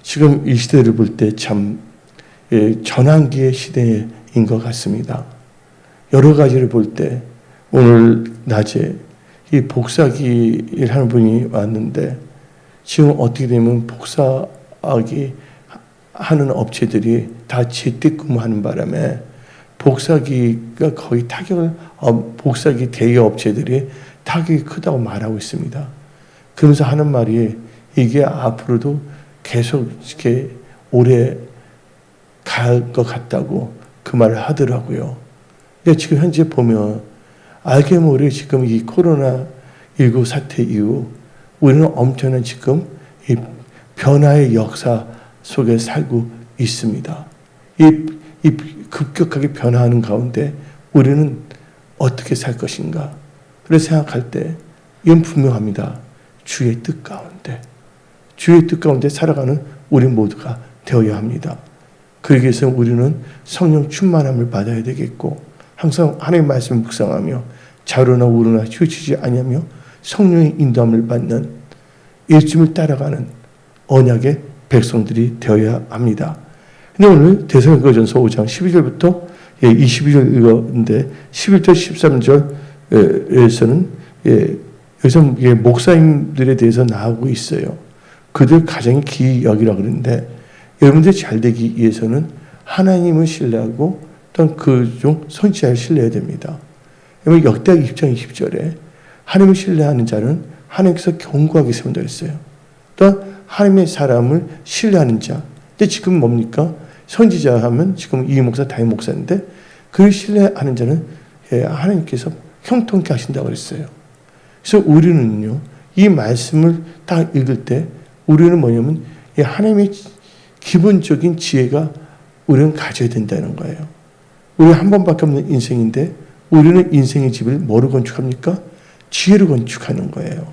지금 이 시대를 볼 때 참 전환기의 시대인 것 같습니다. 여러 가지를 볼 때 오늘 낮에 이 복사기를 하는 분이 왔는데 지금 어떻게 되면 복사하기 하는 업체들이 다 재택근무하는 바람에 복사기가 거의 복사기 대여 업체들이 타격이 크다고 말하고 있습니다. 그러면서 하는 말이 이게 앞으로도 계속 이렇게 오래 갈 것 같다고 그 말을 하더라고요. 근데 지금 현재 보면 알게 모르게 지금 이 코로나19 사태 이후 우리는 엄청난 지금 이 변화의 역사 속에 살고 있습니다. 이 급격하게 변화하는 가운데 우리는 어떻게 살 것인가? 그래서 생각할 때 이건 분명합니다. 주의 뜻 가운데 살아가는 우리 모두가 되어야 합니다. 그러기 위해서 우리는 성령 충만함을 받아야 되겠고 항상 하나님의 말씀을 묵상하며 좌로나 우로나 치우치지 아니하며 성령의 인도함을 받는 예수님을 따라가는 언약의 백성들이 되어야 합니다. 근데 오늘 데살로니가전서 5장 12절부터 22절 읽었는데 11절 13절에서는 여기서 목사님들에 대해서 나오고 있어요. 그들 가정이 귀히 여기라 그러는데 여러분들이 잘 되기 위해서는 하나님을 신뢰하고 또한 그중 선지자를 신뢰해야 됩니다. 여러분 역대하 20장 20절에 하나님을 신뢰하는 자는 하나님께서 견고하게 세운다 했어요. 또한 하나님의 사람을 신뢰하는 자. 근데 지금 뭡니까? 선지자 하면 지금 이 목사, 다윗 목사인데 그 신뢰하는 자는 하나님께서 형통케 하신다고 그랬어요. 그래서 우리는요, 이 말씀을 딱 읽을 때 우리는 뭐냐면 하나님의 기본적인 지혜가 우리는 가져야 된다는 거예요. 우리 한 번밖에 없는 인생인데 우리는 인생의 집을 뭐로 건축합니까? 지혜로 건축하는 거예요.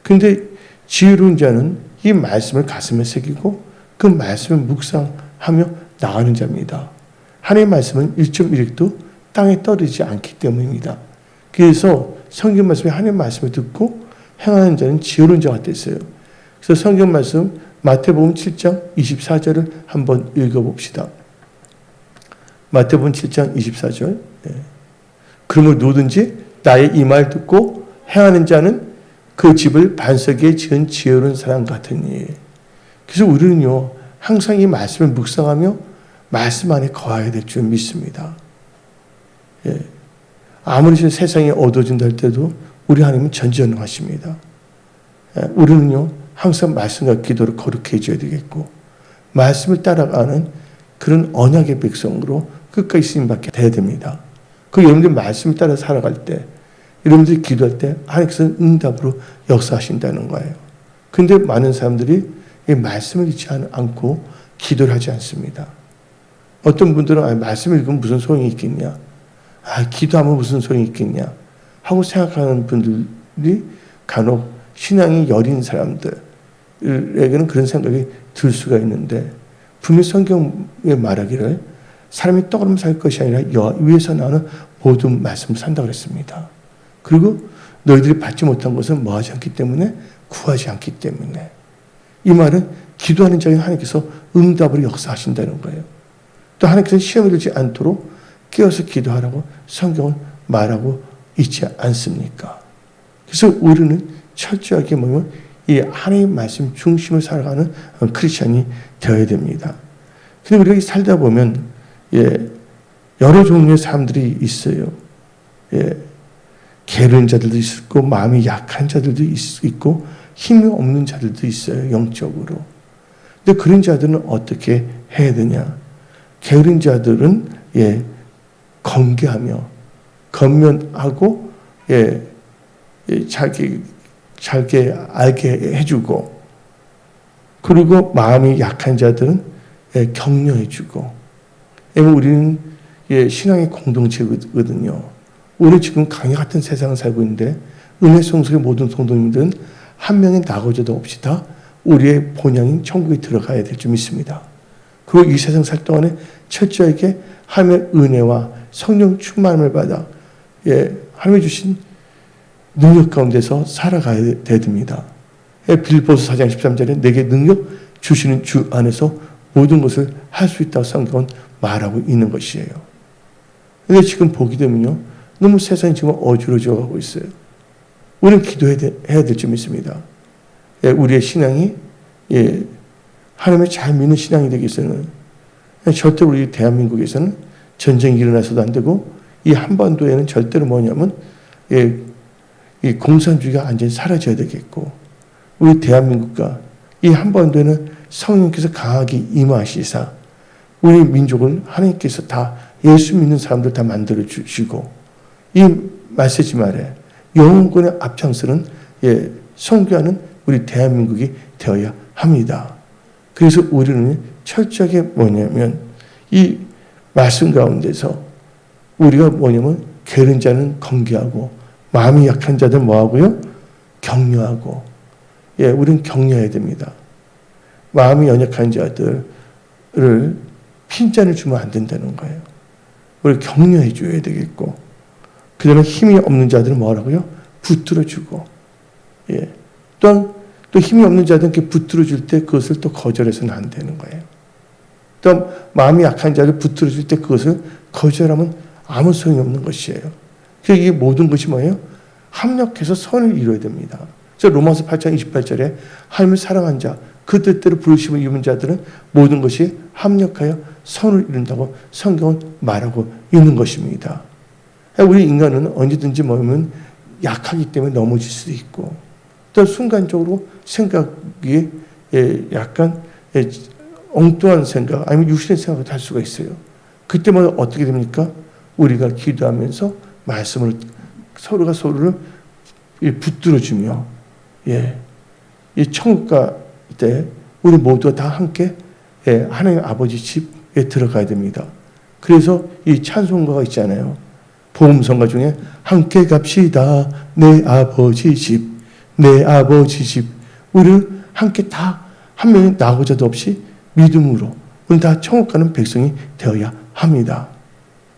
그런데 지혜로운 자는 이 말씀을 가슴에 새기고 그 말씀을 묵상하며 나가는 자입니다. 하나님의 말씀은 1.1획도 땅에 떨어지지 않기 때문입니다. 그래서 성경 말씀에 하나님의 말씀을 듣고 행하는 자는 지혜로운 자가 됐어요. 그래서 성경 말씀 마태복음 7장 24절을 한번 읽어봅시다. 마태복음 7장 24절. 그러므로 누구든지 나의 이 말 듣고 행하는 자는 그 집을 반석에 지은 지혜로운 사람 같으니. 그래서 우리는요 항상 이 말씀을 묵상하며 말씀 안에 거해야 될 줄 믿습니다. 아무리 세상이 어두워진다 할 때도 우리 하나님은 전지전능하십니다. 우리는요 항상 말씀과 기도를 거룩해 해줘야 되겠고 말씀을 따라가는 그런 언약의 백성으로 끝까지 쓰임받게 돼야 됩니다. 그 여러분들이 말씀을 따라 살아갈 때 여러분들이 기도할 때 하나님께서 응답으로 역사하신다는 거예요. 그런데 많은 사람들이 이 말씀을 읽지 않고 기도를 하지 않습니다. 어떤 분들은 말씀을 읽으면 무슨 소용이 있겠냐, 기도하면 무슨 소용이 있겠냐 하고 생각하는 분들이 간혹 신앙이 여린 사람들에게는 그런 생각이 들 수가 있는데 분명히 성경에 말하기를 사람이 떡으로만 살 것이 아니라 위에서 나오는 모든 말씀을 산다고 그랬습니다. 그리고 너희들이 받지 못한 것은 뭐하지 않기 때문에 구하지 않기 때문에. 이 말은 기도하는 자에게 하나님께서 응답으로 역사하신다는 거예요. 또 하나님께서 시험에 들지 않도록 깨어서 기도하라고 성경은 말하고 있지 않습니까? 그래서 우리는 철저하게 뭐냐면 이 하나님의 말씀 중심을 살아가는 크리스찬이 되어야 됩니다. 근데 우리가 살다 보면 여러 종류의 사람들이 있어요. 게으른 자들도 있고 마음이 약한 자들도 있고 힘이 없는 자들도 있어요. 영적으로. 근데 그런 자들은 어떻게 해야 되냐? 게으른 자들은 건개하며 건면하고 잘게 알게 해주고 그리고 마음이 약한 자들은 격려해주고 우리는 신앙의 공동체거든요. 우리 지금 강야 같은 세상을 살고 있는데 은혜 성속의 모든 성도님들은 한 명의 나고자도 없이 다 우리의 본향인 천국에 들어가야 될 줄 믿습니다. 그리고 이 세상 살 동안에 철저하게 하나님의 은혜와 성령 충만함을 받아 하나님이 주신 능력 가운데서 살아가야 됩니다. 빌립보서 4장 13절에 내게 능력 주시는 주 안에서 모든 것을 할 수 있다고 성경은 말하고 있는 것이에요. 근데 지금 보게 되면요, 너무 세상이 지금 어지러져 가고 있어요. 우리는 기도해야 될 점이 있습니다. 예, 우리의 신앙이 하나님을 잘 믿는 신앙이 되기 위해서는 절대로 우리 대한민국에서는 전쟁이 일어나서도 안 되고, 이 한반도에는 절대로 뭐냐면 이 공산주의가 완전히 사라져야 되겠고, 우리 대한민국과 이 한반도에는 성령께서 강하게 임하시사 우리 민족을 하나님께서 다 예수 믿는 사람들 다 만들어 주시고, 이 메시지 말에 영혼권의 앞장서는 선교하는 우리 대한민국이 되어야 합니다. 그래서 우리는 철저하게 뭐냐면 이 말씀 가운데서 우리가 뭐냐면 게으른 자는 건기하고 마음이 약한 자들 뭐하고요? 격려하고. 우리는 격려해야 됩니다. 마음이 연약한 자들을 핀잔을 주면 안 된다는 거예요. 우리 격려해 줘야 되겠고, 그 다음에 힘이 없는 자들은 뭐라고요? 붙들어 주고, 또한 또 힘이 없는 자들께 붙들어 줄 때 그것을 또 거절해서는 안 되는 거예요. 또 마음이 약한 자를 붙들어 줄 때 그것을 거절하면 아무 소용이 없는 것이에요. 그래서 이게 모든 것이 뭐예요? 합력해서 선을 이루어야 됩니다. 그래서 로마서 8장 28절에 하나님을 사랑한 자, 그 뜻대로 부르심을 입은 자들은 모든 것이 합력하여 선을 이룬다고 성경은 말하고 있는 것입니다. 우리 인간은 언제든지 뭐냐면 약하기 때문에 넘어질 수도 있고, 또 순간적으로 생각이 약간 엉뚱한 생각, 아니면 육신의 생각을 할 수가 있어요. 그때마다 어떻게 됩니까? 우리가 기도하면서 말씀을 서로가 서로를 붙들어주며, 이 천국가 때 우리 모두가 다 함께 하나님 아버지 집에 들어가야 됩니다. 그래서 이 찬송가가 있잖아요. 복음성가 중에 함께 갑시다 내 아버지 집, 내 아버지 집. 우리는 함께 다 한 명이 나고자도 없이 믿음으로 우리는 다 천국 가는 백성이 되어야 합니다.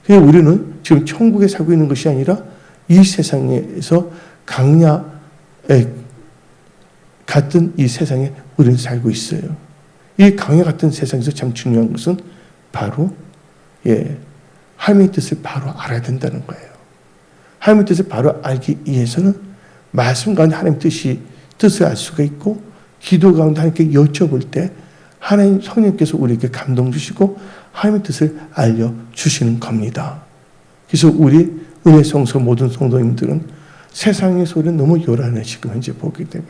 그래서 우리는 지금 천국에 살고 있는 것이 아니라 이 세상에서 강야 같은 이 세상에 우리는 살고 있어요. 이 강야 같은 세상에서 참 중요한 것은 바로 하나님의 뜻을 바로 알아야 된다는 거예요. 하나님의 뜻을 바로 알기 위해서는 말씀 가운데 하나님의 뜻을 알 수가 있고, 기도 가운데 하나님께 여쭤볼 때 하나님 성령께서 우리에게 감동 주시고 하나님의 뜻을 알려주시는 겁니다. 그래서 우리 은혜 성소 모든 성도님들은 세상의 소리는 너무 요란해, 지금 현재 보기 때문에.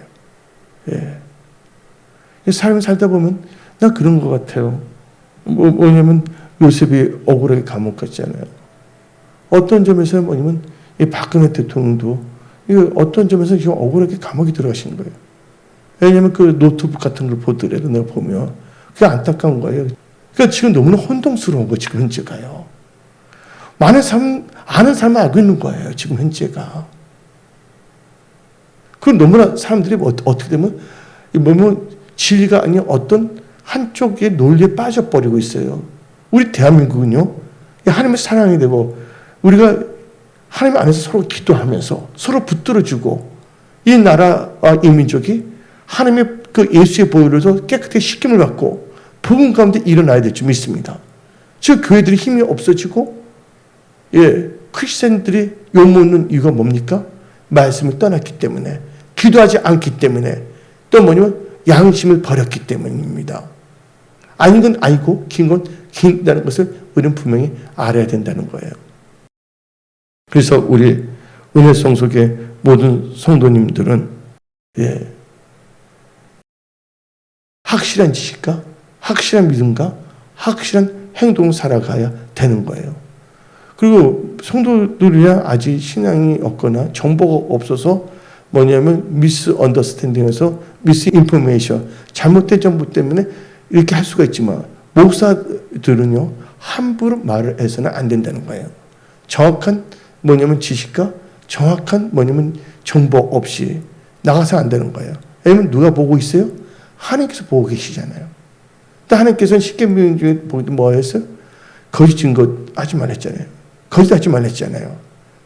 삶을 살다 보면 나 그런 것 같아요. 뭐냐면 요셉이 억울하게 감옥 갔잖아요. 어떤 점에서는 뭐냐면 이 박근혜 대통령도 어떤 점에서 지금 억울하게 감옥에 들어가신 거예요. 왜냐하면 그 노트북 같은 걸 보더라도 내가 보면 그게 안타까운 거예요. 그러니까 지금 너무나 혼동스러운 거, 지금 현재가요. 많은 사람, 아는 사람은 알고 있는 거예요, 지금 현재가. 그럼 너무나 사람들이 어떻게 되면 뭐면 진리가 아닌 어떤 한쪽의 논리에 빠져버리고 있어요. 우리 대한민국은요, 하나님을 사랑하게 되고 우리가 하나님 안에서 서로 기도하면서 서로 붙들어주고, 이 나라와 이 민족이 하나님의 그 예수의 보혈로서 깨끗하게 씻김을 받고 복음 가운데 일어나야 될 줄 믿습니다. 즉 교회들이 힘이 없어지고 크리스천들이 욕먹는 이유가 뭡니까? 말씀을 떠났기 때문에, 기도하지 않기 때문에, 또 뭐냐면 양심을 버렸기 때문입니다. 아닌 건 아니고 긴 건 긴다는 것을 우리는 분명히 알아야 된다는 거예요. 그래서 우리 은혜성 속의 모든 성도님들은 확실한 지식과 확실한 믿음과 확실한 행동을 살아가야 되는 거예요. 그리고 성도들이야 아직 신앙이 없거나 정보가 없어서 뭐냐면 미스언더스탠딩에서 미스인포메이션, 잘못된 정보 때문에 이렇게 할 수가 있지만, 목사들은요 함부로 말을 해서는 안 된다는 거예요. 정확한 뭐냐면 지식과 정확한 뭐냐면 정보 없이 나가서 안 되는 거예요. 왜냐면 누가 보고 있어요? 하나님께서 보고 계시잖아요. 또 하나님께서는 십계명 중에 뭐 했어요? 거짓 증거 하지 말랬잖아요. 거짓하지 말랬잖아요.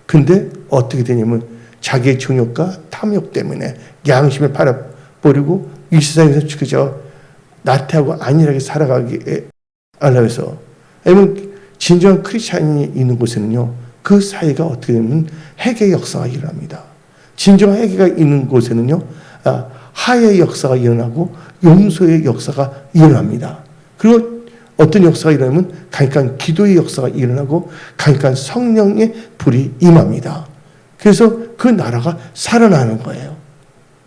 근데 어떻게 되냐면 자기의 정욕과 탐욕 때문에 양심을 팔아버리고 이 세상에서 그저 나태하고 안일하게 살아가게 하려고 해서, 아니면 진정한 크리스찬이 있는 곳에는요, 그 사이가 어떻게 되면 회개의 역사가 일어납니다. 진정한 회개가 있는 곳에는요, 화해의 역사가 일어나고 용서의 역사가 일어납니다. 그리고 어떤 역사가 일어나면 강력한 기도의 역사가 일어나고 강력한 성령의 불이 임합니다. 그래서 그 나라가 살아나는 거예요.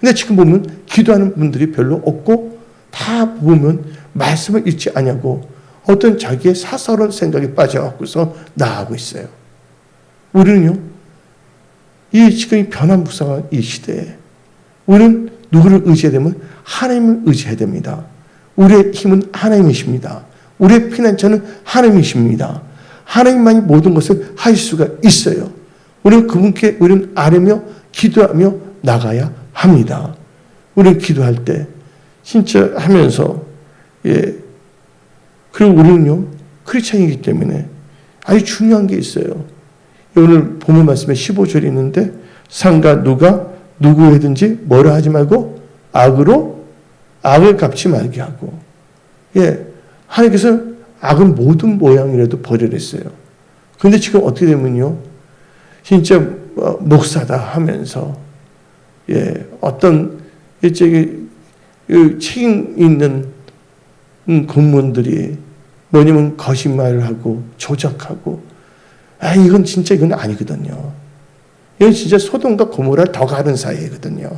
근데 지금 보면 기도하는 분들이 별로 없고, 다 보면 말씀을 읽지 않냐고 어떤 자기의 사사로운 생각에 빠져갖고서 나아가고 있어요. 우리는요, 이 지금 변화무쌍한 이 시대에 우리는 누구를 의지해야 되면 하나님을 의지해야 됩니다. 우리의 힘은 하나님이십니다. 우리의 피난처는 하나님이십니다. 하나님만이 모든 것을 하실 수가 있어요. 우리는 그분께 우리는 아뢰며 기도하며 나가야 합니다. 우리는 기도할 때 진짜 하면서, 그리고 우리는요, 크리스찬이기 때문에 아주 중요한 게 있어요. 오늘 본문 말씀에 15절이 있는데, 상가 누가 누구에든지 뭐라 하지 말고 악으로 악을 갚지 말게 하고, 하나님께서 악은 모든 모양이라도 버리랬어요. 그런데 지금 어떻게 되면요, 진짜 목사다 하면서 어떤 일찍 책임 있는 공무원들이 뭐냐면 거짓말을 하고 조작하고, 이건 진짜 이건 아니거든요. 이건 진짜 소돔과 고모라를 더 가는 사이거든요.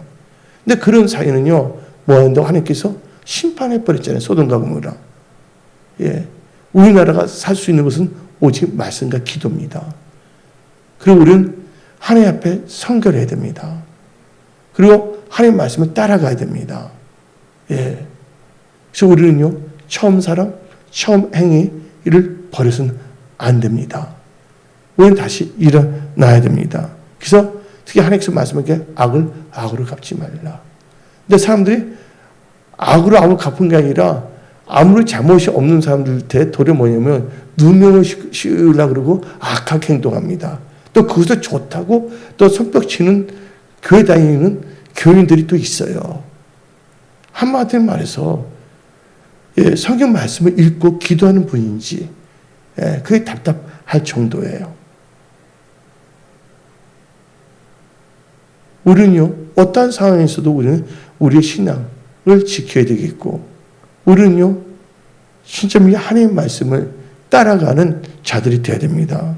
근데 그런 사이는요, 뭐 한다고 하나님께서 심판해버렸잖아요. 소돔과 고모라. 우리나라가 살 수 있는 것은 오직 말씀과 기도입니다. 그리고 우리는 하나님 앞에 성결해야 됩니다. 그리고 하나님 말씀을 따라가야 됩니다. 그래서 우리는요, 처음 사랑, 처음 행위를 버려서는 안 됩니다. 우리는 다시 일어나야 됩니다. 그래서 특히 하나님께서 말씀하기에 악을 악으로 갚지 말라. 근데 사람들이 악으로 악을 갚은 게 아니라 아무리 잘못이 없는 사람들한테 도리어 뭐냐면 누명을 씌우려고 그러고 악하게 행동합니다. 또 그것도 좋다고 또 손뼉 치는 교회 다니는 교인들이 또 있어요. 한마디로 말해서 성경 말씀을 읽고 기도하는 분인지 그게 답답할 정도예요. 우리는요, 어떠한 상황에서도 우리는 우리의 신앙을 지켜야 되겠고, 우리는요, 진짜 하나님의 말씀을 따라가는 자들이 되어야 됩니다.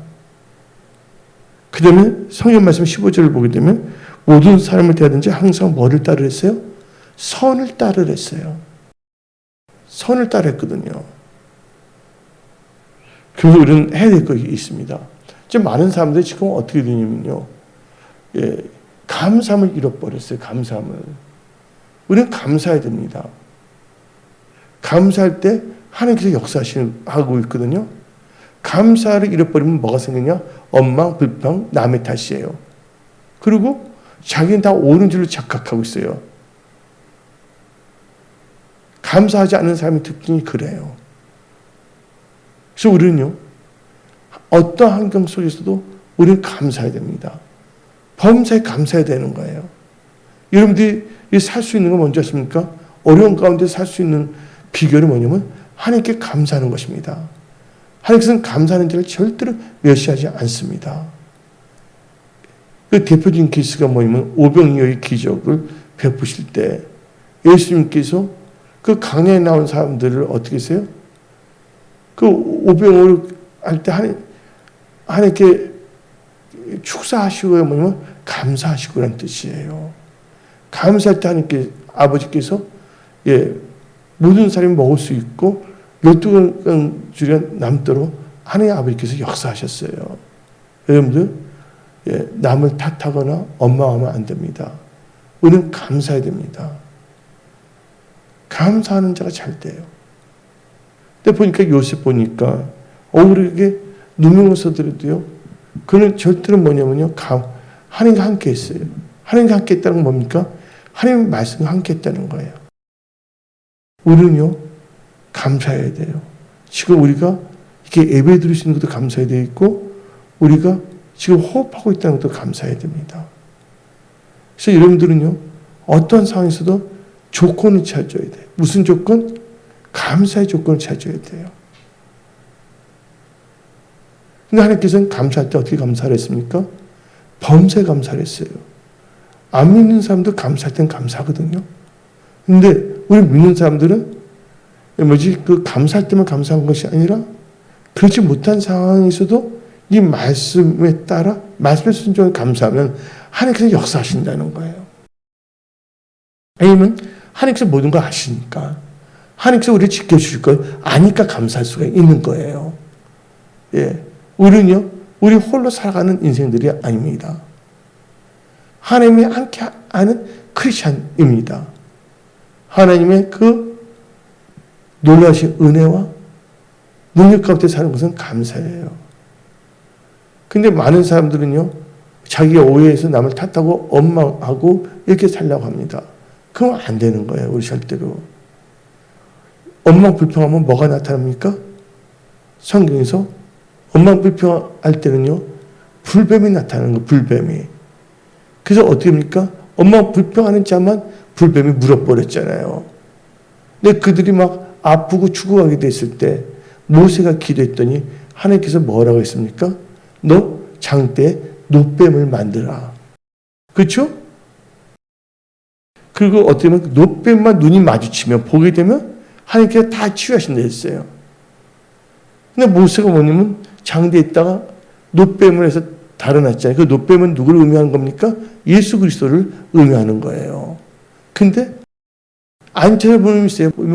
그 다음에 성경 말씀 15절을 보게 되면 모든 사람을 대하든지 항상 뭐를 따르랬어요? 선을 따르랬어요. 선을 따르랬거든요. 그래서 우리는 해야 될 것이 있습니다. 지금 많은 사람들이 지금 어떻게 되냐면요, 감사함을 잃어버렸어요. 감사함을. 우리는 감사해야 됩니다. 감사할 때 하나님께서 역사하고 있거든요. 감사를 잃어버리면 뭐가 생기냐? 원망, 불평, 남의 탓이에요. 그리고 자기는 다 옳은 줄로 착각하고 있어요. 감사하지 않는 사람의 특징이 그래요. 그래서 우리는요, 어떤 환경 속에서도 우리는 감사해야 됩니다. 범사에 감사해야 되는 거예요. 여러분들이 살 수 있는 건 뭔지 아십니까? 어려운 가운데 살 수 있는 비결이 뭐냐면 하나님께 감사하는 것입니다. 하나님께서는 감사하는 자를 절대로 멸시하지 않습니다. 그 대표적인 케이스가 뭐냐면 오병이어의 기적을 베푸실 때 예수님께서 그 강야에 나온 사람들을 어떻게 하세요? 그 오병을 할 때 하나님께 축사하시고요, 뭐냐면 감사하시고라는 뜻이에요. 감사할 때 하나님께 아버지께서 모든 사람이 먹을 수 있고 12줄이 남도록 하나님 아버지께서 역사하셨어요. 여러분들, 남을 탓하거나 원망하면 안 됩니다. 우리는 감사해야 됩니다. 감사하는 자가 잘 돼요. 근데 보니까 요셉 보니까 우리에게 누명을 써드려도요, 그는 절대로 뭐냐면요, 하나님과 함께 했어요. 하나님과 함께 했다는 건 뭡니까? 하나님의 말씀과 함께 했다는 거예요. 우리는요, 감사해야 돼요. 지금 우리가 이렇게 예배 드릴 수 있는 것도 감사해야 되겠고, 우리가 지금 호흡하고 있다는 것도 감사해야 됩니다. 그래서 여러분들은요, 어떤 상황에서도 조건을 찾아야 돼요. 무슨 조건? 감사의 조건을 찾아야 돼요. 근데 하나님께서는 감사할 때 어떻게 감사를 했습니까? 범사에 감사를 했어요. 안 믿는 사람도 감사할 땐 감사하거든요. 근데 우리 믿는 사람들은 그 감사할 때만 감사한 것이 아니라 그렇지 못한 상황에서도 이 말씀에 따라 말씀에 순종해 감사하면 하나님께서 역사하신다는 거예요. 왜냐면 하나님께서 모든 걸 아시니까, 하나님께서 우리를 지켜주실 걸 아니까 감사할 수가 있는 거예요. 예, 우리는요, 우리 홀로 살아가는 인생들이 아닙니다. 하나님이 함께 하는 크리스찬입니다. 하나님의 그 놀라우신 은혜와 능력 가운데 사는 것은 감사예요. 근데 많은 사람들은요, 자기가 오해해서 남을 탓하고 원망하고 이렇게 살려고 합니다. 그럼 안 되는 거예요, 우리 절대로. 원망 불평하면 뭐가 나타납니까? 성경에서 원망 불평할 때는요, 불뱀이 나타나는 거예요, 불뱀이. 그래서 어떻게 합니까? 원망 불평하는 자만 불뱀이 물어버렸잖아요. 근데 그들이 막 아프고 죽어가게 됐을 때 모세가 기도했더니 하나님께서 뭐라고 했습니까? 너 장대에 놋뱀을 만들라. 그렇죠? 그리고 어떻게 보면 놋뱀만 눈이 마주치면 보게 되면 하나님께서 다 치유하신다 했어요. 근데 모세가 뭐냐면 장대에 있다가 놋뱀을 해서 달아놨잖아요. 그 놋뱀은 누구를 의미하는 겁니까? 예수 그리스도를 의미하는 거예요. 근데 안 찾아보는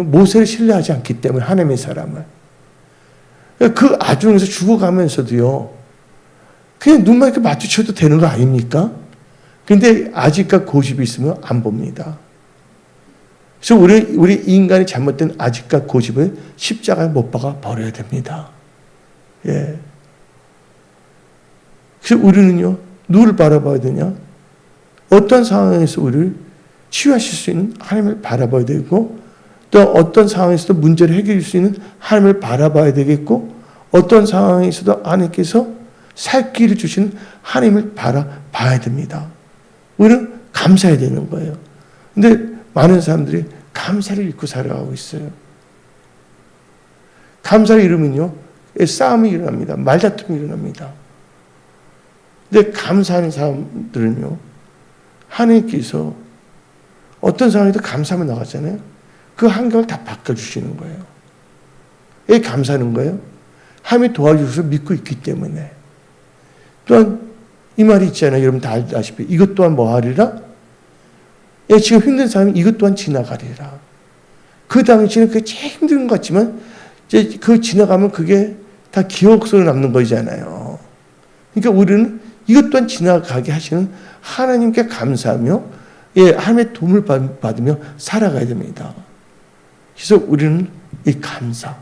모세를 신뢰하지 않기 때문에 하나님의 사람을. 그 아중에서 죽어가면서도요, 그냥 눈만 이렇게 마주쳐도 되는 거 아닙니까? 근데 아직과 고집이 있으면 안 봅니다. 그래서 우리 인간이 잘못된 아직과 고집을 십자가에 못 박아 버려야 됩니다. 예. 그래서 우리는요, 누구를 바라봐야 되냐? 어떤 상황에서 우리를 치유하실 수 있는 하나님을 바라봐야 되고, 또 어떤 상황에서도 문제를 해결할 수 있는 하나님을 바라봐야 되겠고, 어떤 상황에서도 하나님께서 살 길을 주시는 하나님을 바라봐야 됩니다. 우리는 감사해야 되는 거예요. 근데 많은 사람들이 감사를 잃고 살아가고 있어요. 감사를 잃으면요, 싸움이 일어납니다. 말다툼이 일어납니다. 근데 감사하는 사람들은요, 하나님께서 어떤 상황에도 감사하면 나가잖아요. 그 환경을 다 바꿔주시는 거예요. 왜 감사하는 거예요? 하나님이 도와주셔서 믿고 있기 때문에. 또한 이 말이 있잖아요. 여러분 다 알다시피 이것 또한 뭐하리라? 예, 지금 힘든 사람이 이것 또한 지나가리라. 그 당시에는 그게 제일 힘든 것 같지만 이제 그 지나가면 그게 다 기억 속에 남는 거잖아요. 그러니까 우리는 이것 또한 지나가게 하시는 하나님께 감사하며, 예, 하나님의 도움을 받으며 살아가야 됩니다. 그래서 우리는 이 감사,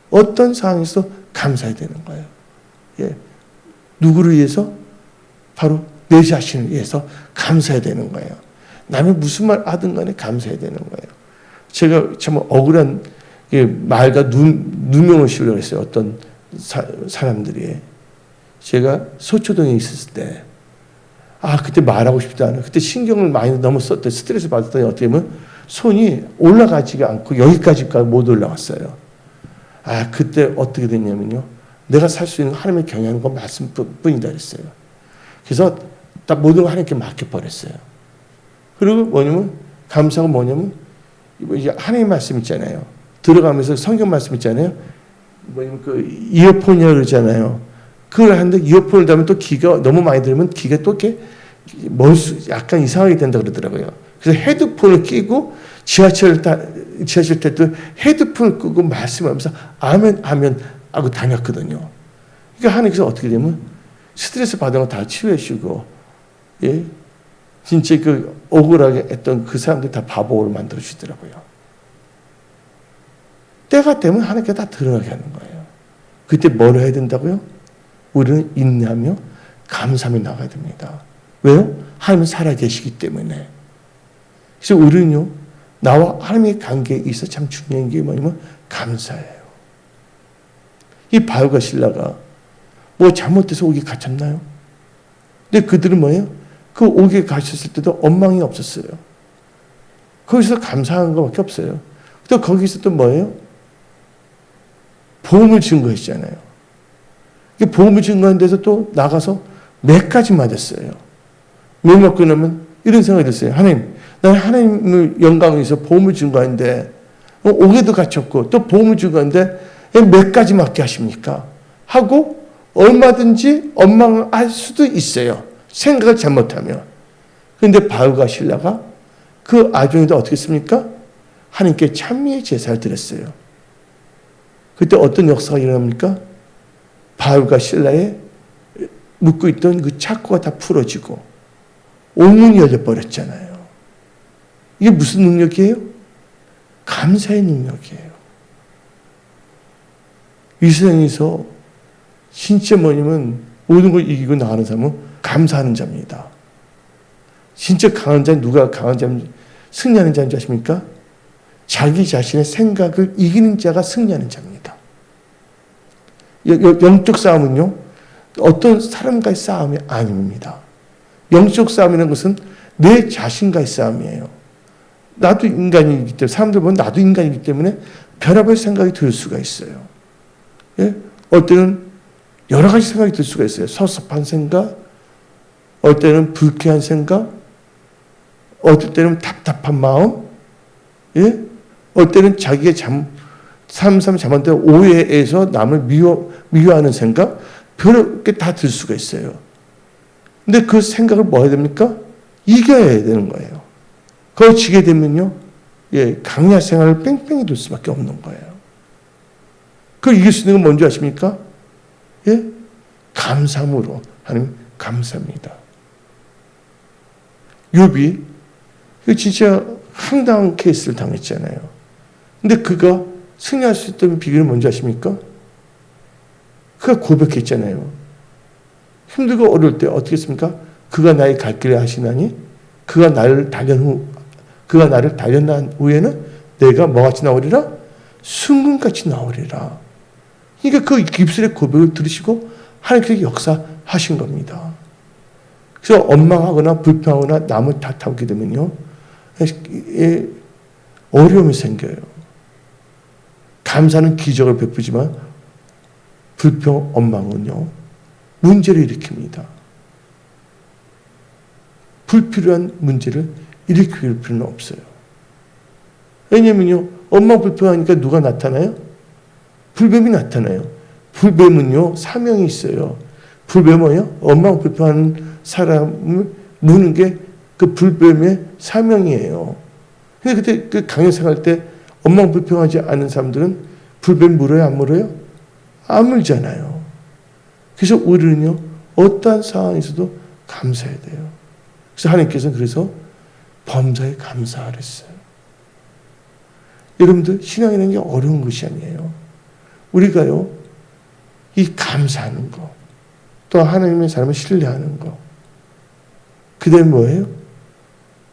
어떤 상황에서 감사해야 되는 거예요. 예, 누구를 위해서? 바로 내 자신을 위해서 감사해야 되는 거예요. 남이 무슨 말 하든 간에 감사해야 되는 거예요. 제가 참 억울한 말과 누명을 씌우려고 했어요. 어떤 사람들이. 제가 소초동에 있었을 때, 그때 말하고 싶지 않아. 그때 신경을 많이 너무 썼더니 스트레스 받았더니 어떻게 보면 손이 올라가지가 않고 여기까지까지 못 올라왔어요. 그때 어떻게 됐냐면요, 내가 살 수 있는 하나님의 경영하는 건 말씀뿐이다 그랬어요. 그래서 다 모든 걸 하나님께 맡겨버렸어요. 그리고 뭐냐면, 감사가 뭐냐면, 이제 하나님의 말씀 있잖아요. 들어가면서 성경 말씀 있잖아요. 뭐냐면 그 이어폰이라고 그러잖아요. 그걸 하는데 이어폰을 달면 또 귀가 너무 많이 들으면 귀가 또 이렇게 약간 이상하게 된다 그러더라고요. 그래서 헤드폰을 끼고 지하철 때도 헤드폰을 끄고 말씀하면서 아멘 하고 다녔거든요. 그러니까 하나님께서 어떻게 되면 스트레스 받은 거 다 치유해주고, 예, 진짜 그 억울하게 했던 그 사람들 다 바보로 만들어 주시더라고요. 때가 되면 하나님께 다 드러나게 하는 거예요. 그때 뭘 해야 된다고요? 우리는 인내하며 감사하며 나가야 됩니다. 왜요? 하나님은 살아계시기 때문에. 그래서 우리는요, 나와 하나님의 관계에 있어 참 중요한 게 뭐냐면 감사예요. 이 바울과 실라가 뭐 잘못돼서 옥에 갇혔나요? 근데 그들은 뭐예요? 그 옥에 갇혔을 때도 원망이 없었어요. 거기서 감사한 것밖에 없어요. 또 거기서 또 뭐예요? 보험을 증거했잖아요. 보험을 증거한 데서 또 나가서 매까지 맞았어요. 매 맞고 나면 이런 생각이 들었어요. 하나님, 나는 하나님을 영광을 위해서 보험을 증거하는데 옥에도 갇혔고 또 보험을 증거하는데 매까지 맞게 하십니까? 하고 얼마든지 원망할 수도 있어요. 생각을 잘못하면. 그런데 바울과 실라가 그 아중에도 어떻게 했습니까? 하나님께 찬미의 제사를 드렸어요. 그때 어떤 역사가 일어납니까? 바울과 실라의 묶고 있던 그 착고가 다 풀어지고 옥문이 열려버렸잖아요. 이게 무슨 능력이에요? 감사의 능력이에요. 이 세상에서 진짜 뭐냐면 모든 걸 이기고 나가는 사람은 감사하는 자입니다. 진짜 강한 자는 누가 강한 자, 승리하는 자인 줄 아십니까? 자기 자신의 생각을 이기는 자가 승리하는 자입니다. 영적 싸움은요, 어떤 사람과의 싸움이 아닙니다. 영적 싸움이라는 것은 내 자신과의 싸움이에요. 나도 인간이기 때문에, 사람들 보면 나도 인간이기 때문에 별의별 생각이 들 수가 있어요. 예? 어떨 때는 여러 가지 생각이 들 수가 있어요. 섭섭한 생각, 어떨 때는 불쾌한 생각, 어떨 때는 답답한 마음, 예? 어떨 때는 자기의 삶 잘못된 오해에서 남을 미워하는 생각, 별로 게 다 들 수가 있어요. 근데 그 생각을 뭐 해야 됩니까? 이겨야 되는 거예요. 그걸 지게 되면요, 예, 강야 생활을 뺑뺑이 돌 수밖에 없는 거예요. 그걸 이길 수 있는 건 뭔지 아십니까? 예? 감사함으로 하나님 감사합니다. 욥이 진짜 황당한 케이스를 당했잖아요. 근데 그가 승리할 수 있던 비결은 뭔지 아십니까? 그가 고백했잖아요. 힘들고 어려울 때 어떻게 했습니까? 그가 나의 갈 길을 하시나니 그가 나를 단련한 후에는 내가 뭐같이 나오리라? 순금같이 나오리라. 그러니까 그 입술의 고백을 들으시고 하나님께서 역사하신 겁니다. 그래서 원망하거나 불평하거나 남을 탓하게 되면요, 어려움이 생겨요. 감사는 기적을 베푸지만 불평, 원망은요, 문제를 일으킵니다. 불필요한 문제를 일으킬 필요는 없어요. 왜냐면요, 원망 불평하니까 누가 나타나요? 불뱀이 나타나요. 불뱀은요, 사명이 있어요. 불뱀은요, 원망 불평하는 사람을 무는 게 그 불뱀의 사명이에요. 근데 그때 그 강연 생활 때 원망 불평하지 않은 사람들은 불뱀 물어요, 안 물어요? 안 물잖아요. 그래서 우리는요, 어떠한 상황에서도 감사해야 돼요. 그래서 하나님께서는 그래서 범사에 감사하랬어요. 여러분들, 신앙이라는 게 어려운 것이 아니에요. 우리가요, 이 감사하는 거, 또 하나님의 사람을 신뢰하는 거, 그 다음에 뭐예요?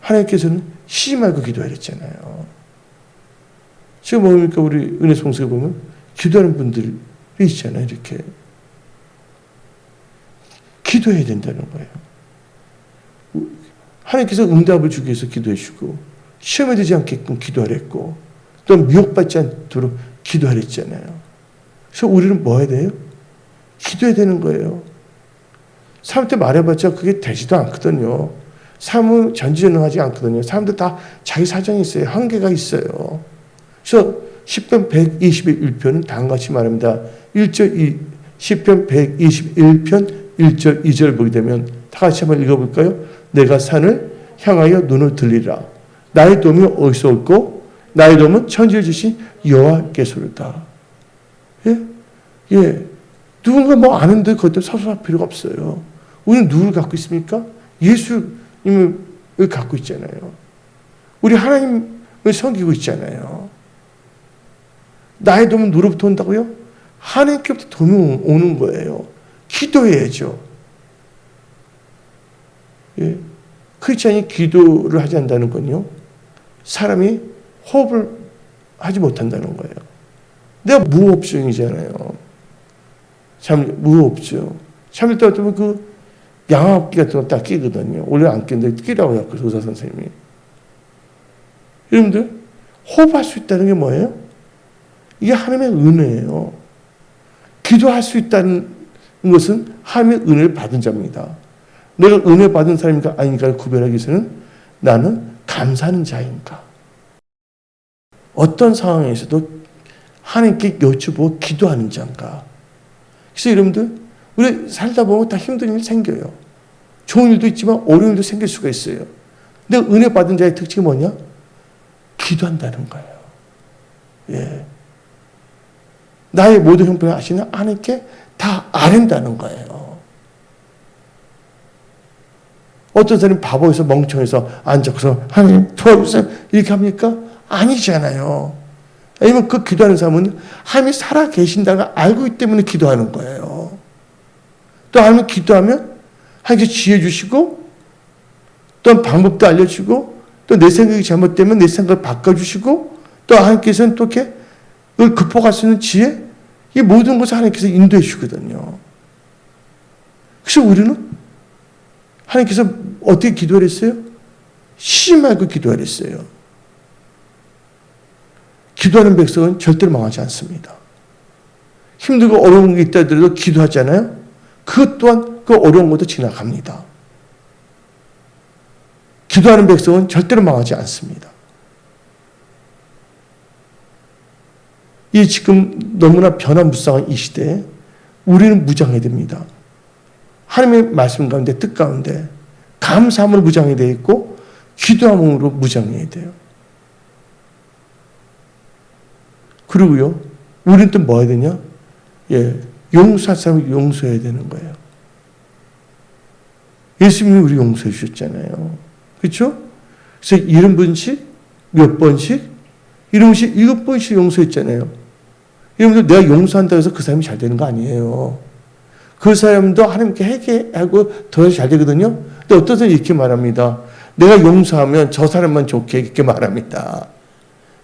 하나님께서는 쉬지 말고 기도해야 했잖아요. 지금 뭡니까? 우리 은혜 송수에 보면 기도하는 분들이 있잖아요. 이렇게. 기도해야 된다는 거예요. 하나님께서 응답을 주기 위해서 기도해 주고, 시험에 들지 않게끔 기도하랬고, 또 미혹받지 않도록 기도하랬잖아요. 그래서 우리는 뭐 해야 돼요? 기도해야 되는 거예요. 사람한테 말해봤자 그게 되지도 않거든요. 삶은 전지전능하지 않거든요. 사람들 다 자기 사정이 있어요. 한계가 있어요. 그래서 시편 121편은 다음같이 말합니다. 10편 121편 1절 2절 보게 되면 다 같이 한번 읽어볼까요? 내가 산을 향하여 눈을 들리라. 나의 도움이 어디서 올고 나의 도움은 천지를 지신 여호와께서로다. 예? 예. 누군가 뭐 아는데 그것도 서술할 필요가 없어요. 우리는 누구를 갖고 있습니까? 예수님을 갖고 있잖아요. 우리 하나님을 섬기고 있잖아요. 나의 도움은 누구로부터 온다고요? 하나님께부터 도움이 오는 거예요. 기도해야죠. 예. 크리스찬이 기도를 하지 않는다는 건요, 사람이 호흡을 하지 못한다는 거예요. 내가 무호흡증이잖아요. 참, 무호흡증. 참을 때 어쩌면 그 양압기 같은 거 딱 끼거든요. 원래 안 끼는데 끼라고 해요. 의사 선생님이. 여러분들, 호흡할 수 있다는 게 뭐예요? 이게 하나님의 은혜예요. 기도할 수 있다는 것은 하나님의 은혜를 받은 자입니다. 내가 은혜 받은 사람인가 아닌가를 구별하기 위해서는 나는 감사하는 자인가. 어떤 상황에서도 하나님께 여쭈보고 기도하는 자인가. 그래서 여러분들 우리 살다 보면 다 힘든 일 생겨요. 좋은 일도 있지만 어려운 일도 생길 수가 있어요. 근데 은혜 받은 자의 특징이 뭐냐? 기도한다는 거예요. 예. 나의 모든 형편을 아시는 하나님께 다 아랜다는 거예요. 어떤 사람이 바보에서 멍청해서 앉아서 하나님 도와주세요 이렇게 합니까? 아니잖아요. 아니면 그 기도하는 사람은 하나님이 살아 계신다는 걸 알고 있기 때문에 기도하는 거예요. 또 하나님 기도하면 하나님께 지혜 주시고 또 방법도 알려주고 또 내 생각이 잘못되면 내 생각을 바꿔주시고 또 하나님께서는 또 이렇게 그걸 극복할 수 있는 지혜 이 모든 것을 하나님께서 인도해 주거든요. 그래서 우리는 하나님께서 어떻게 기도를 했어요? 쉬지 말고 기도를 했어요. 기도하는 백성은 절대로 망하지 않습니다. 힘들고 어려운 게 있다 하더라도 기도하잖아요. 그것 또한 그 어려운 것도 지나갑니다. 기도하는 백성은 절대로 망하지 않습니다. 이 지금 너무나 변화무쌍한 이 시대에 우리는 무장해야 됩니다. 하나님의 말씀 가운데 뜻 가운데 감사함으로 무장해야 되어 있고 기도함으로 무장해야 돼요. 그리고요, 우리는 또 뭐 해야 되냐? 예, 용서할 사람을 용서해야 되는 거예요. 예수님이 우리 용서해 주셨잖아요. 그렇죠? 그래서 70번씩, 몇 번씩, 7번씩, 7번씩 용서했잖아요. 여러분들 내가 용서한다고 해서 그 사람이 잘 되는 거 아니에요. 그 사람도 하나님께 회개하고 더 잘 되거든요. 근데 어떤 사람이 이렇게 말합니다. 내가 용서하면 저 사람만 좋게 이렇게 말합니다.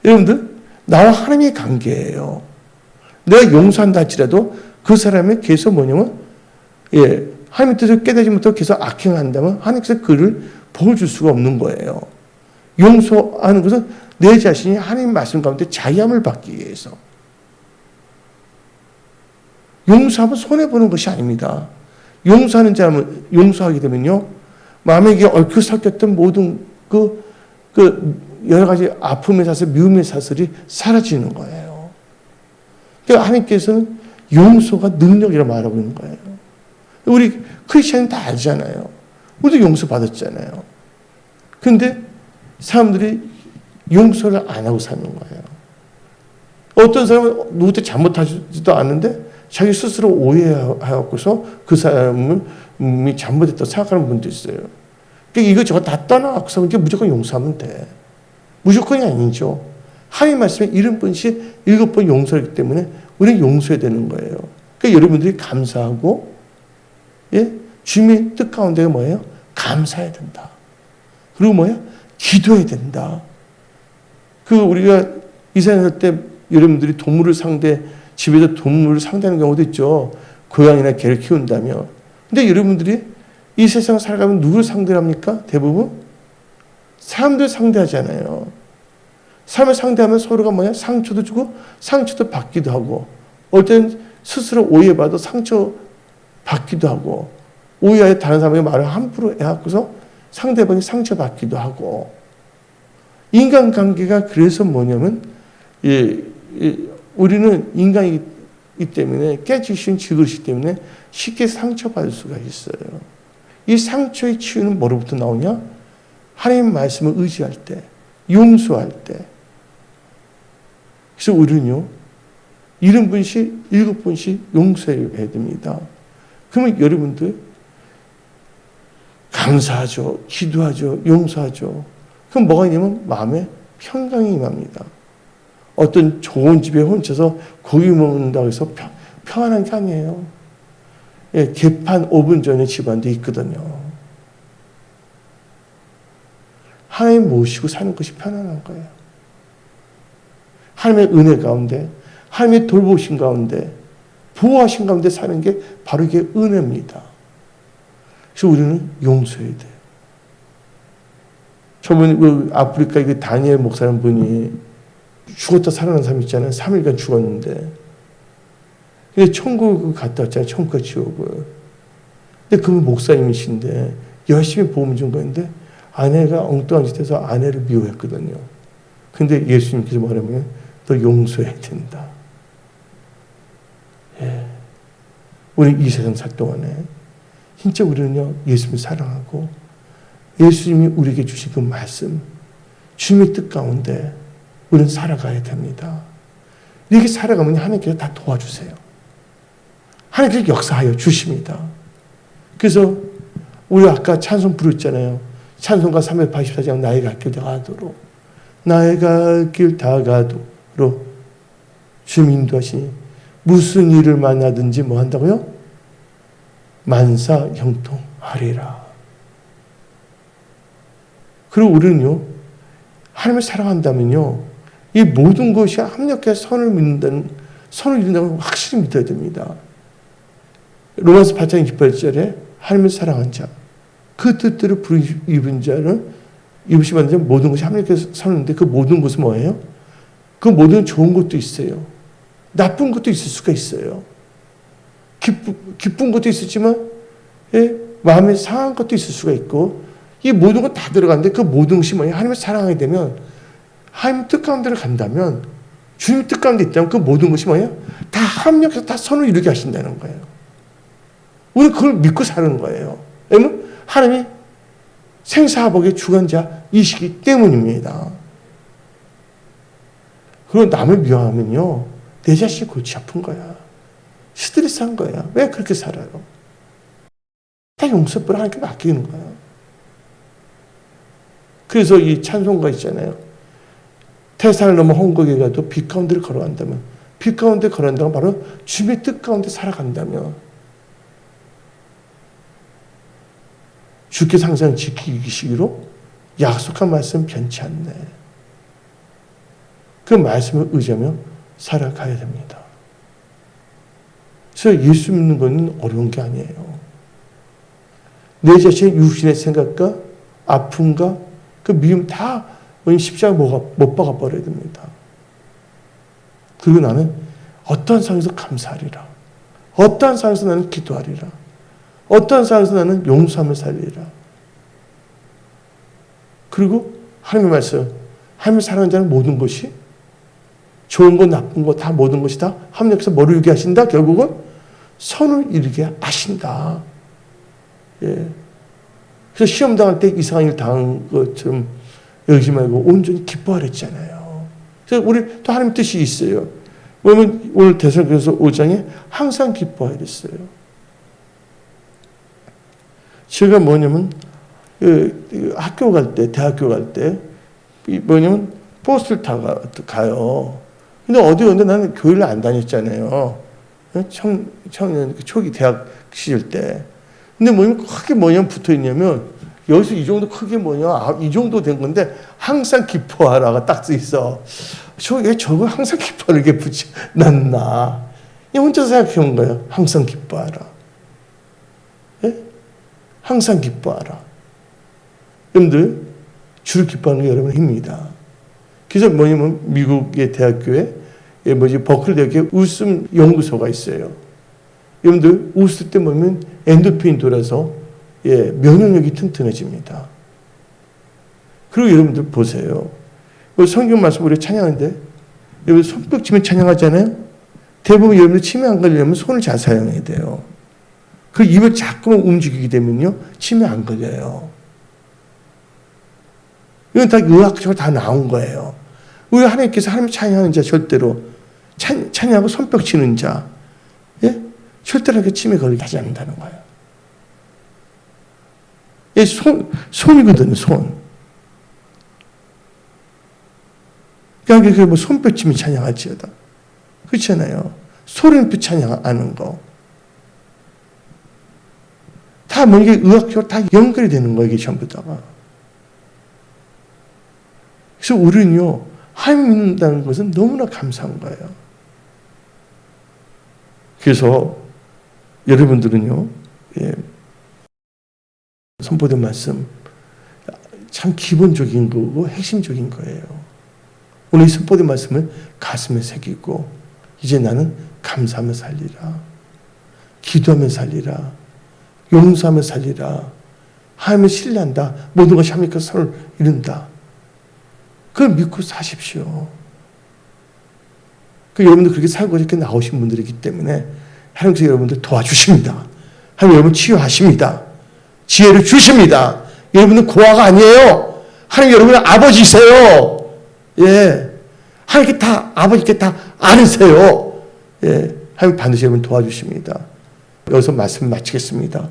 여러분들 나와 하나님의 관계예요. 내가 용서한다 할지라도 그 사람이 계속 뭐냐면 하나님의 뜻을 깨닫지 못하고 계속 악행한다면 하나님께서 그를 보여줄 수가 없는 거예요. 용서하는 것은 내 자신이 하나님 말씀 가운데 자유함을 받기 위해서. 용서하면 손해보는 것이 아닙니다. 용서하는 자는 용서하게 되면요. 마음에 얽혀 섞였던 모든 여러 가지 아픔의 사슬, 미움의 사슬이 사라지는 거예요. 그러니까 하나님께서는 용서가 능력이라 말하고 있는 거예요. 우리 크리스천은 다 알잖아요. 우리도 용서 받았잖아요. 근데 사람들이 용서를 안 하고 사는 거예요. 어떤 사람은 누구한테 잘못하지도 않는데 자기 스스로 오해하고서 그 사람이 잘못했다고 생각하는 분도 있어요. 그러니까 이거 다 떠나서 무조건 용서하면 돼. 무조건이 아니죠. 하나님 말씀에 70번씩 7번 용서하기 때문에 우리는 용서해야 되는 거예요. 그러니까 여러분들이 감사하고 주님의 뜻 가운데가 뭐예요? 감사해야 된다. 그리고 뭐예요? 기도해야 된다. 우리가 이사야 할 때 여러분들이 집에서 동물을 상대하는 경우도 있죠. 고양이나 개를 키운다면. 근데 여러분들이 이 세상을 살아가면 누구를 상대합니까? 대부분? 사람들 상대하잖아요. 사람을 상대하면 서로가 뭐냐? 상처도 주고 상처도 받기도 하고 어떤 스스로 오해받아 상처 받기도 하고 오해하여 다른 사람에게 말을 함부로 해갖고서 상대방이 상처받기도 하고 인간관계가 그래서 뭐냐면 우리는 인간이기 때문에 깨지신 질그릇이기 때문에 쉽게 상처받을 수가 있어요. 이 상처의 치유는 뭐로부터 나오냐? 하나님 말씀을 의지할 때, 용서할 때. 그래서 우리는요, 70번씩, 7번씩 용서해야 됩니다. 그러면 여러분들 감사하죠, 기도하죠, 용서하죠. 그럼 뭐가 있냐면 마음에 평강이 임합니다. 어떤 좋은 집에 혼자서 고기 먹는다고 해서 평안한 게 아니에요. 개판 5분 전에 집안도 있거든요. 하나님 모시고 사는 것이 편안한 거예요. 하나님의 은혜 가운데, 하나님의 돌보신 가운데, 보호하신 가운데 사는 게 바로 이게 은혜입니다. 그래서 우리는 용서해야 돼요. 저번에 아프리카 다니엘 목사님 분이 죽었다 살아난 사람 있잖아요. 3일간 죽었는데. 근데 천국을 갔다 왔잖아요. 천국과 지옥을. 근데 그분 목사님이신데 열심히 보험 준 건데 아내가 엉뚱한 짓 해서 아내를 미워했거든요. 근데 예수님께서 뭐라면 너 용서해야 된다. 예. 우리 이 세상 살 동안에 진짜 우리는요 예수님을 사랑하고 예수님이 우리에게 주신 그 말씀 주님의 뜻 가운데 우리는 살아가야 됩니다. 이렇게 살아가면 하나님께서 다 도와주세요. 하나님께서 역사하여 주십니다. 그래서 우리 아까 찬송 부르잖아요. 찬송가 384장 나의 갈 길 다 가도록 나의 갈 길 다 가도록 주님 인도하시니 무슨 일을 만나든지 뭐 한다고요? 만사 형통하리라. 그리고 우리는요 하나님을 사랑한다면요 이 모든 것이 합력해서 선을 이룬다는 걸 확실히 믿어야 됩니다. 로마서 8장 28절에 하나님을 사랑한 자, 그 뜻대로 입은 자는 입으시 만든 자 모든 것이 합력해서 선인데 그 모든 것은 뭐예요? 그 모든 좋은 것도 있어요. 나쁜 것도 있을 수가 있어요. 기쁜 것도 있었지만 마음에 상한 것도 있을 수가 있고 이 모든 것 다 들어가는데 그 모든 것이 뭐예요? 하나님을 사랑하게 되면 하나님 뜻 가운데를 간다면 주님 뜻 가운데 있다면 그 모든 것이 뭐예요? 다 합력해서 다 선을 이루게 하신다는 거예요. 우리는 그걸 믿고 사는 거예요. 왜냐면 하나님이 생사화복의 주관자이시기 때문입니다. 그리고 남을 미워하면요 내 자신이 골치 아픈 거야. 스트레스한 거야. 왜 그렇게 살아요? 다 용서를 하나님께 맡기는 거야. 그래서 이 찬송가 있잖아요. 태산을 넘어 홍곡에 가도 빛 가운데를 걸어간다면 빛 가운데 걸어간다면 바로 주님의 뜻 가운데 살아간다면 주께서 항상 지키시기로 약속한 말씀 변치 않네. 그 말씀을 의지하며 살아가야 됩니다. 그래서 예수 믿는 건 어려운 게 아니에요. 내 자신의 육신의 생각과 아픔과 그 미움 다 십자가에 못 박아 버려야 됩니다. 그리고 나는 어떠한 상황에서 감사하리라. 어떠한 상황에서 나는 기도하리라. 어떠한 상황에서 나는 용서하며 살리라. 그리고 하나님의 말씀, 하나님을 사랑하는 자는 모든 것이 좋은 거 나쁜 거 다 모든 것이 다 합력해서 뭐를 이루게 하신다? 결국은 선을 이루게 하신다. 예. 그래서 시험 당할 때 이상한 일 당한 것처럼 여기지 말고 온전히 기뻐하랬잖아요. 그래서 우리 또 하나님 뜻이 있어요. 왜냐면 오늘 데살로니가서 5장에 항상 기뻐하야 됐어요. 제가 뭐냐면 학교 갈 때, 대학교 갈 때 뭐냐면 버스를 타고 가요. 근데 어디 갔는데 나는 교회를 안 다녔잖아요. 청년 초기 대학 시절 때. 근데 뭐냐면 크게 뭐냐면 붙어 있냐면 여기서 이 정도 크게 뭐냐 이 정도 된 건데 항상 기뻐하라가 딱 써 있어. 저거 항상 기뻐하는 게 붙여놨나? 혼자 생각해 본 거예요. 항상 기뻐하라. 예? 항상 기뻐하라. 여러분들 주를 기뻐하는 게 여러분의 힘입니다. 그래서 뭐냐면 미국의 대학교에 버클리 대학에 웃음 연구소가 있어요. 여러분들 웃을 때 보면 엔도핀 돌아서 면역력이 튼튼해집니다. 그리고 여러분들 보세요. 성경 말씀 우리 찬양하는데 여러분 손뼉 치면 찬양하잖아요. 대부분 여러분들 치매 안 걸리려면 손을 잘 사용해야 돼요. 그 입을 자꾸만 움직이게 되면요 치매 안 걸려요. 이건 다 의학적으로 다 나온 거예요. 우리 하나님께서 하나님 찬양하는 자 절대로 찬양하고 손뼉 치는 자 절대로 그 치매 걸리게 하지 않는다는 거예요. 손이거든요, 손. 그러니까 뭐 손뼉 치면 찬양하지어다. 그렇잖아요. 소리는 찬양하는 거. 다 뭐 이게 의학적으로 다 연결이 되는 거예요, 이게 전부 다가. 그래서 우리는요, 하나님 믿는다는 것은 너무나 감사한 거예요. 그래서 여러분들은요, 선포된 말씀 참 기본적인 거고 핵심적인 거예요. 오늘 이 선포된 말씀을 가슴에 새기고 이제 나는 감사하며 살리라. 기도하며 살리라. 용서하며 살리라. 하나님을 신뢰한다. 모든 것이 하나님과 선을 이룬다. 그걸 믿고 사십시오. 여러분들 그렇게 살고 이렇게 나오신 분들이기 때문에 하나님께서 여러분들 도와주십니다. 하나님 여러분 치유하십니다. 지혜를 주십니다. 여러분은 고아가 아니에요. 하나님 여러분은 아버지세요. 예. 하나님께 다, 아버지께 다 아는세요. 예. 하나님 반드시 여러분 도와주십니다. 여기서 말씀 마치겠습니다.